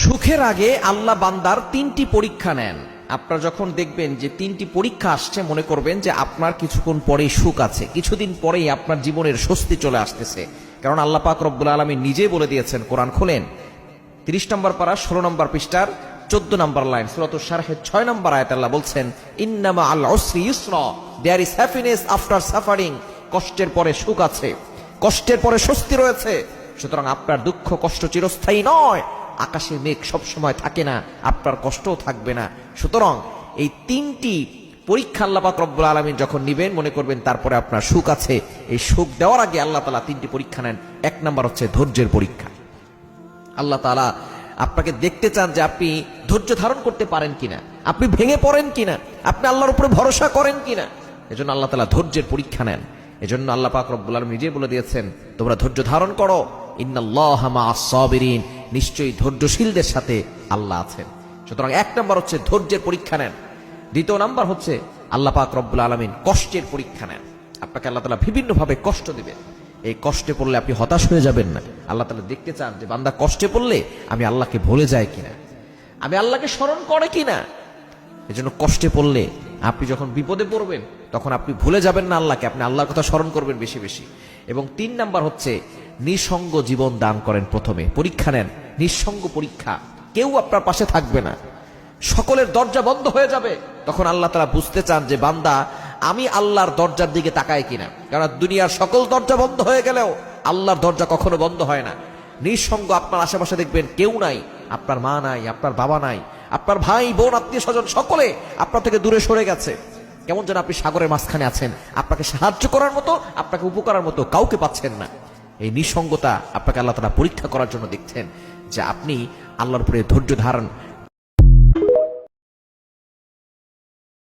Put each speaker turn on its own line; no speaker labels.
সুখের আগে আল্লাহ বান্দার তিনটি পরীক্ষা নেন। আপনারা যখন দেখবেন যে তিনটি পরীক্ষা আসছে, মনে করবেন যে আপনার কিছুক্ষণ পরেই সুখ আছে, কিছুদিন পরেই আপনার জীবনের স্বস্তি চলে আসতেছে। কারণ আল্লাহ পাক রব্বুল আলামিন নিজেই বলে দিয়েছেন, কোরআন খোলেন 30 নম্বর পারা 16 নম্বর পৃষ্ঠার 14 নম্বর লাইন, সূরাতুশ শারহের 6 নম্বর আয়াতে আল্লাহ বলছেন, ইন্নামা আল উসরি ইউসরা, there is happiness after suffering. কষ্টের পরে সুখ আছে, কষ্টের পরে স্বস্তি রয়েছে। সুতরাং আপনার দুঃখ কষ্ট চিরস্থায়ী নয়। আকাশে মেঘ সব সময় থাকে না, আপনার কষ্টও থাকবে না। সুতরাং এই তিনটি পরীক্ষা আল্লাহ পাক রব্বুল আলামিন যখন নিবেন, মনে করবেন তারপরে আপনার সুখ আছে। এই সুখ দেওয়ার আগে আল্লাহ তাআলা তিনটি পরীক্ষা নেন। 1 নম্বর হচ্ছে ধৈর্যের পরীক্ষা। আল্লাহ তাআলা আপনাকে দেখতে চান যে আপনি ধৈর্য ধারণ করতে পারেন কিনা, আপনি ভেঙে পড়েন কিনা, আপনি আল্লাহর উপরে ভরসা করেন কিনা। এজন্য আল্লাহ তাআলা ধৈর্যের পরীক্ষা নেন। এজন্য আল্লাহ পাক রব্বুল আলামিন নিজে বলে দিয়েছেন, তোমরা ধৈর্য ধারণ করো, ইন্নাল্লাহা মা'আস সাবিরিন, নিশ্চয়ই ধৈর্যশীলদের সাথে আল্লাহ আছেন। সুতরাং 1 নম্বর হচ্ছে ধৈর্যের পরীক্ষা নেন। 2 নম্বর হচ্ছে আল্লাহ পাক রব্বুল আলামিন কষ্টের পরীক্ষা নেন। আপনাকে আল্লাহ তাআলা বিভিন্নভাবে কষ্ট দিবেন। এই কষ্টে পড়লে আপনি হতাশ হয়ে যাবেন না। আল্লাহ তাআলা দেখতে চান যে বান্দা কষ্টে পড়লে আমি আল্লাহকে ভুলে যাই কিনা, আমি আল্লাহকে স্মরণ করে কিনা। এজন্য কষ্টে পড়লে আপনি যখন বিপদে পড়বেন তখন আপনি ভুলে যাবেন না আল্লাহকে, আপনি আল্লাহর কথা স্মরণ করবেন বেশি বেশি। এবং 3 নাম্বার হচ্ছে নিঃসঙ্গ জীবন দান করেন। প্রথমে পরীক্ষা নেন, নিঃসঙ্গ পরীক্ষা। কেউ আপনার পাশে থাকবে না, সকলের দরজা বন্ধ হয়ে যাবে। তখন আল্লাহ তাআলা বুঝতে চান যে বান্দা আমি আল্লাহর দরজার দিকে তাকায় কিনা। কারণ দুনিয়ার সকল দরজা বন্ধ হয়ে গেলেও আল্লাহর দরজা কখনো বন্ধ হয় না। নিঃসঙ্গ আপনার আশেপাশে দেখবেন কেউ নাই, আপনার মা নাই, আপনার বাবা নাই, আপনার ভাই বোন আত্মীয় স্বজন সকলে আপনার থেকে দূরে সরে গেছে। কেমন যেন আপনি সাগরের মাঝখানে আছেন, আপনাকে সাহায্য করার মতো, আপনাকে উপকারের মতো কাউকে পাচ্ছেন না। এই নিঃসঙ্গতা আপনাকে আল্লাহ তাআলা পরীক্ষা করার জন্য দেখছেন যে আপনি আল্লাহর উপরে ধৈর্য ধারণ